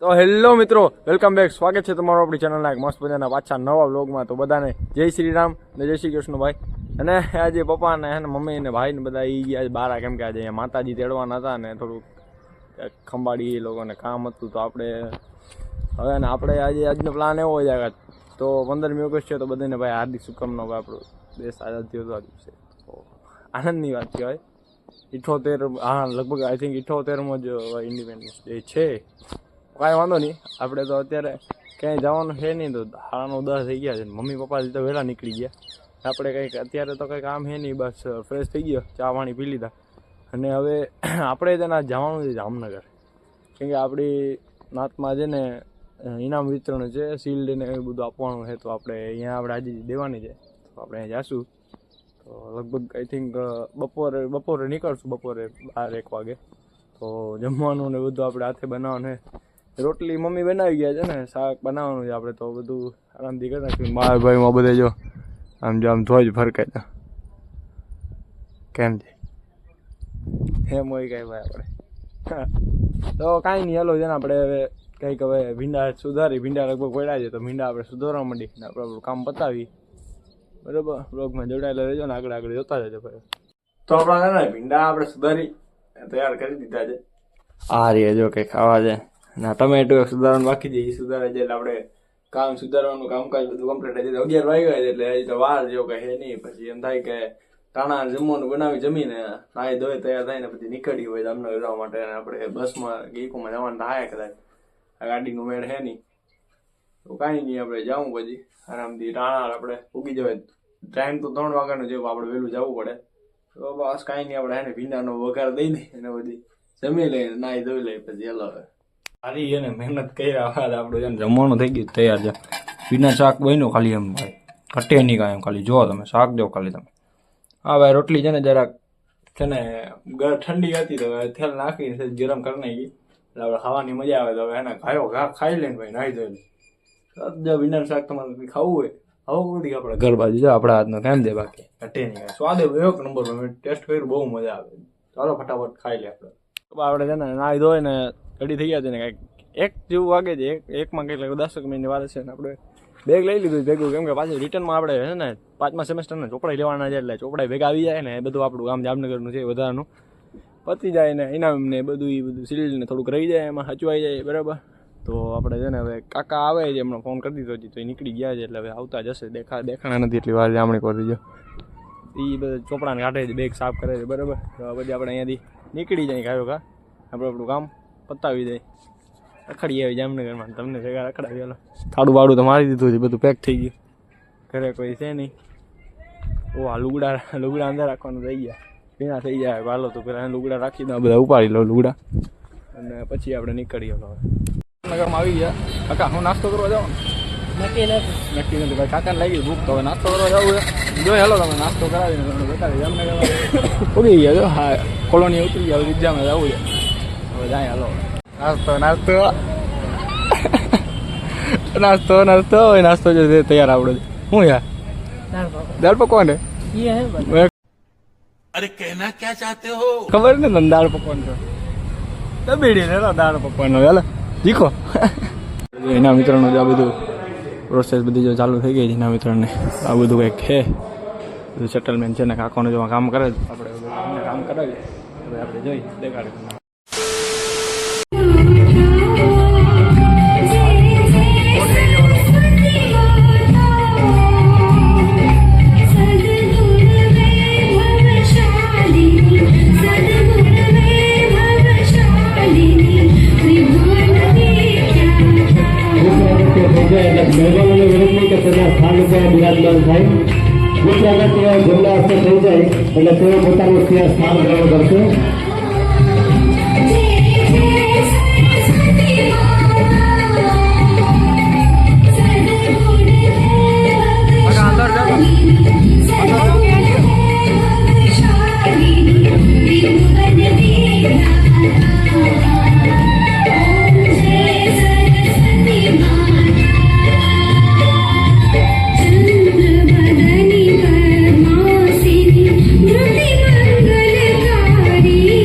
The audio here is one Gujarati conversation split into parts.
તો હેલો મિત્રો, વેલકમ બેક. સ્વાગત છે તમારું આપણી ચેનલના એક મસ્ત મજાના પાછા નવા વ્લોગમાં. તો બધાને જય શ્રી રામ ને જય શ્રી કૃષ્ણ ભાઈ. અને આજે પપ્પા ને મમ્મી ને ભાઈ ને બધા એ ગયા બહાર, કેમ કે આજે અહીંયા માતાજી તેડવાના હતા ને થોડુંક ખંભાળી એ લોકોને કામ હતું. તો આપણે હવે ને આપણે આજનો પ્લાન એવો હોય જાય તો 15મી ઓગસ્ટ છે, તો બધાને ભાઈ હાર્દિક શુભકામનાઓ. ભાઈ આપણો દેશ આઝાદ થયો હતો આ દિવસે, તો આનંદની વાત કહેવાય. 78 હા લગભગ આઈ થિંક 78મો જ ઇન્ડિપેન્ડન્સ ડે છે. કાંઈ વાંધો નહીં, આપણે તો અત્યારે ક્યાંય જવાનું છે નહીં, તો 9:30 થઈ ગયા છે. મમ્મી પપ્પાથી તો વહેલા નીકળી ગયા. આપણે કંઈક અત્યારે તો કંઈ કામ છે નહીં, બસ ફ્રેશ થઈ ગયો, ચા પાણી પી લીધા. અને હવે આપણે તેના જવાનું છે જામનગર, કેમ કે આપણી નાતમાં છે ને ઇનામ વિતરણ છે, શિલ્ડ ને એવું બધું આપવાનું છે. તો આપણે અહીંયા આપણે આજે દેવાની છે, તો આપણે અહીંયા જઈશું. તો લગભગ આઈ થિંક બપોરે નીકળશું, બપોરે 12-1 વાગે. તો જમવાનું ને બધું આપણે હાથે બનાવવાનું છે. રોટલી મમ્મી બનાવી ગયા છે ને, શાક બનાવવાનું છે. આપણે તો બધું આરામથી કરી નાખ્યું. મારા ભાઈમાં બધે જો આમ ધોઈ જ ફરકાય તો કેમ છે એમ હોય કાંઈ ભાઈ આપણે. તો કાંઈ નહીં, હાલો છે ને આપણે હવે કંઈક હવે ભીંડા સુધારી, ભીંડા લગભગ પડ્યા છે, તો ભીંડા આપણે સુધારવા માંડી ને આપણે આપણું કામ પતાવી. બરાબર, બ્લોગમાં જોડાયેલા રહેજો ને આગળ જોતા જજો ભાઈ. તો આપણા ભીંડા આપણે સુધારી તૈયાર કરી દીધા છે. આ રે જો કંઈ ખાવા છે ના, ટમેટો સુધારવાનું બાકી છે, એ સુધારે છે. એટલે આપણે કામ સુધારવાનું કામકાજ બધું કમ્પ્લીટ થઈ જાય. 11 વાગ્યા છે એટલે હજી તો વાર જેવું કંઈ છે નહીં. પછી એમ થાય કે ટાણા જમવાનું બનાવી જમીને નાહી ધોઈ તૈયાર થઈને પછી નીકળી હોય જામનગર જવા માટે. આપણે બસમાં ગીકોમાં જવાનું થાય કદાચ, આ ગાડીનું મેળ છે નહીં, તો કાંઈ નહીં, આપણે જવું પછી આરામથી ટાણા આપણે ઉગી જવાય. ટાઈમ તો 3 વાગ્યાનો જેવું આપણે વહેલું જવું પડે. તો બસ કાંઈ નહીં, આપણે એને ભીંડાનો વઘાર દઈ દઈએ એને બધી જમી લઈએ, નાહી ધોઈ લઈએ, પછી હલાવે. સારી એને મહેનત કર્યા બાદ આપણું જેમ જમવાનું થઈ ગયું તૈયાર છે. ભીંડા શાક બન્યું ખાલી, એમ ભાઈ ઘટે નહીં કાંઈ, એમ ખાલી જો તમે શાક જો ખાલી તમે. હા ભાઈ, રોટલી છે ને જરાક છે ને ઠંડી હતી, તો તેલ નાખી ગરમ કરી નાખી એટલે આપણે ખાવાની મજા આવે. તો હવે એને ખાઈ લઈને ભાઈ નાહી ધોઈ. જો ભીંડાનું શાક તમારે ખાવું હોય આવું બધી આપણે ઘર બાજુ જો આપણા હાથનો કેમ દે, બાકી ઘટે નહીં કાંઈ. સ્વાદ એક નંબર, મેં ટેસ્ટ કર્યું, બહુ મજા આવે. ચાલો ફટાફટ ખાઈ લે આપણે. આપણે છે ને નાહી ધોઈ ને રેડી થઈ ગયા છે ને, કાંઈક 1 જેવું વાગે છે. 1માં કંઈક 10 મિનિટની વાર છે ને આપણે બેગ લઈ લીધું ભેગું, કેમ કે પાછું રિટર્નમાં આપણે છે ને 5મા સેમેસ્ટરના ચોપડા લેવાના છે. એટલે ચોપડા ભેગા આવી જાય ને, એ બધું આપણું ગામ જામનગરનું છે વધારાનું પતી જાય ને, ઇનામ ને બધું સીલ ને થોડુંક રહી જાય, એમાં હચવાઈ જાય. બરાબર, તો આપણે છે ને હવે કાકા આવે છે, એમનો ફોન કરી દીધો તો એ નીકળી ગયા છે, એટલે હવે આવતા જશે. દેખાણા નથી એટલી વાર જામણી કરી દીધો. એ બધા ચોપડાને કાઢે છે, બેગ સાફ કરે છે. બરાબર, તો પછી આપણે અહીંયાથી નીકળી જાય કાયો કા, આપણે આપણું કામ પતાવી જાય. રખડી આવી જામનગરમાં, તમને ભેગા રખડાવી. હાલો, થાળું બાળું તો મારી દીધું છે, બધું પેક થઈ ગયું, ઘરે કોઈ છે નહીં. ઓ આ લુગડા અંદર રાખવાનું થઈ ગયા, ભીણા થઈ જાય. હાલો તો પેલા લુગડા રાખી દો, બધા ઉપાડી લો લુગડા, અને પછી આપણે નીકળીએ. હવે જામનગરમાં આવી ગયા. કાકા હું નાસ્તો કરવા જાઉં નક્કી નથી ભાઈ, કાકાને લાગી ભૂખ, તો હવે નાસ્તો કરવા જવું છે. જોઈ હાલો તમે નાસ્તો કરાવીને તમને બતાવી. જામનગરમાં ઉગી ગયા જો, હા કોલોની ઉતરી ગયા, વિદ્યામાં જવું છે. હવે જાય હાલો. નાસ્તો જો તૈયાર આવડે શું યાર, દાળ પકવાન अरे कहना क्या चाहते हो? ખબર ને તને દાળ પકવાન તો બેડી ને દાળ પકવાન હાલ શીખો. એના મિત્રનો આ બધું પ્રોસેસ બધી જો ચાલુ થઈ ગઈ છે. એના મિત્રને આ બધું કંઈક છે, બધું સેટલમેન્ટ છે ને, કાકોને જો કામ કરે આપણે કામ કરાવીએ. હવે આપણે જોઈ દેખાડીએ. બિરાજમાન થાય. જે આગળ તેઓ જમણા હસ્તે થઈ જાય એટલે તેઓ પોતાનું સ્થાન ગ્રહણ કરશે. धृति मंगलकारी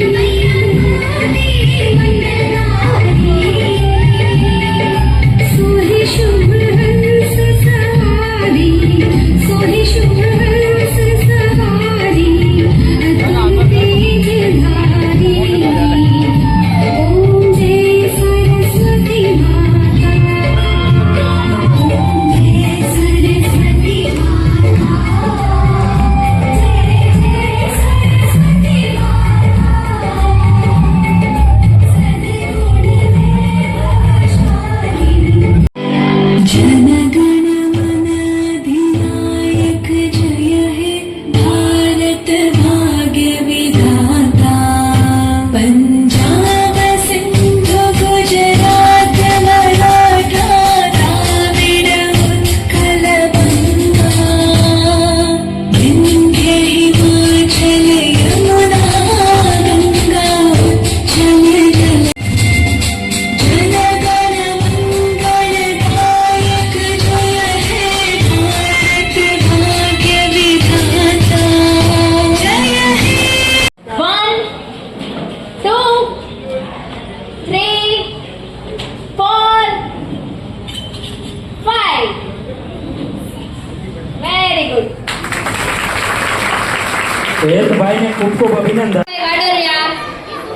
અભિનંદન. Vadoliya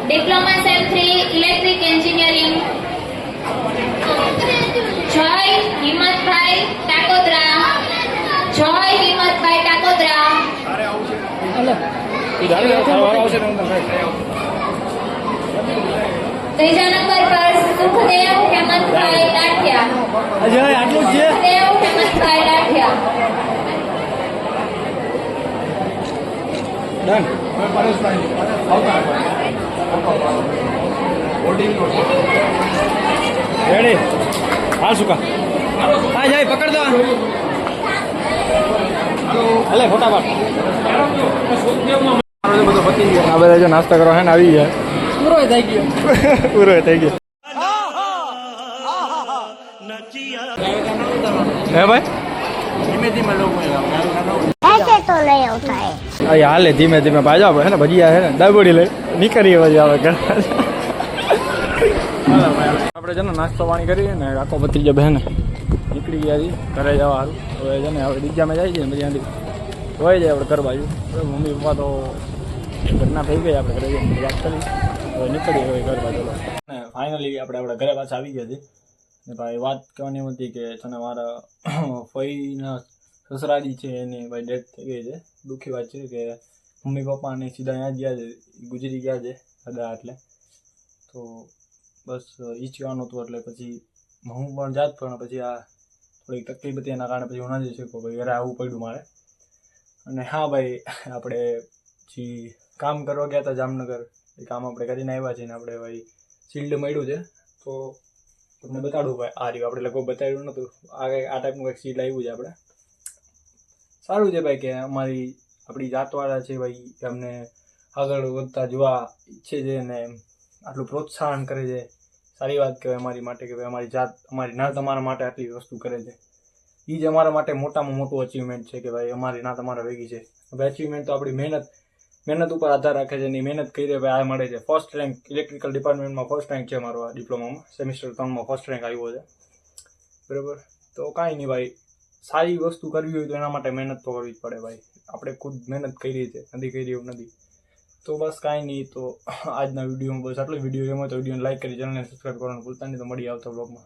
diploma sem 3 electric engineering. Jay Himmatbhai Takodara. Jay Himmatbhai Takodara. ત્રીજા નંબર પર સુખદેવ હેમંતભાઈ લાઠિયા. સુખદેવ હેમંતભાઈ લાઠિયા. રેડી હાલ સુકા હા જાય પકડ દો હાલે ફટાફટ બધો પતી ગયો આ બધા જો નાસ્તો કરો હે ને આવી જાય પૂરો થઈ ગયો હે ભાઈ ऐसे तो नहीं होता है. અહીં હાલે ધીમે ધીમે પાછા આપણે હે ને ભજીયા હે ને દાબોડી લઈ નીકળીએ પછી આવે ઘર આપણે છે ને નાસ્તો પાણી કરીએ ને આખો પતી જબ હે ને નીકળી ગયા છીએ ઘરે જવા સારું હવે છે ને હવે ડીજામાં જાય છે ને પછી આથી હોય જાય આપણે ઘર બાજુ મમ્મી પપ્પા તો ઘરના થઈ ગયા આપણે ઘરે જઈને વાત કરી હવે નીકળીએ હવે ઘર બાજુ ને ફાઇનલી આપણે આપણા ઘરે પાછા આવી ગયા છે ને ભાઈ વાત કહેવાની એમ હતી કે છે ને મારા ફઈના સસરાજી છે એની ભાઈ ડેથ થઈ ગઈ છે દુઃખી વાત છે કે મમ્મી પપ્પાને સીધા અહીંયા જ ગયા છે ગુજરી ગયા છે બધા એટલે તો બસ એ જ કહેવાનું હતું એટલે પછી હું પણ જાત પણ પછી આ થોડીક તકલીફ હતી એના કારણે પછી હું ના જઈ શકું ભાઈ ઘરે આવવું પડ્યું મારે અને હા ભાઈ આપણે પછી કામ કરવા ગયા હતા જામનગર એ કામ આપણે કરીને આવ્યા છીએ ને આપણે ભાઈ શિલ્ડ મળ્યું છે તો તમને બતાડું ભાઈ આ રહ્યું આપણે લગભગ બતાવ્યું નહોતું આ ટાઈપનું કંઈક શિલ્ડ આવ્યું છે આપણે સારું છે ભાઈ કે આપણી જાતવાળા છે ભાઈ અમને આગળ વધતા જોવા ઈચ્છે છે ને આટલું પ્રોત્સાહન કરે છે સારી વાત કહેવાય અમારી માટે કે ભાઈ અમારી જાત અમારી નાત અમારા માટે આટલી વસ્તુ કરે છે એ જ અમારા માટે મોટામાં મોટું અચીવમેન્ટ છે કે ભાઈ અમારી નાત અમારા ભેગી છે હવે અચીવમેન્ટ તો આપણી મહેનત ઉપર આધાર રાખે છે એની મહેનત કરી ભાઈ આ મળે છે ફર્સ્ટ રેન્ક ઇલેક્ટ્રિકલ ડિપાર્ટમેન્ટમાં ફર્સ્ટ રેન્ક છે મારો આ ડિપ્લોમામાં સેમિસ્ટર 3માં ફર્સ્ટ રેન્ક આવ્યો છે બરાબર તો કાંઈ નહીં ભાઈ સારી વસ્તુ કરવી હોય તો એના માટે મહેનત તો કરવી જ પડે ભાઈ આપણે ખુદ મહેનત કરી છે નથી કરી એવું નથી તો બસ કાંઈ નહીં તો આજના વિડીયોમાં બસ આટલો વિડીયો ગમ્યો તો વિડીયોને લાઈક કરી ચેનલને સબસ્ક્રાઈબ કરવાનું ભૂલતા નહીં તો મળી આવતા બ્લોગમાં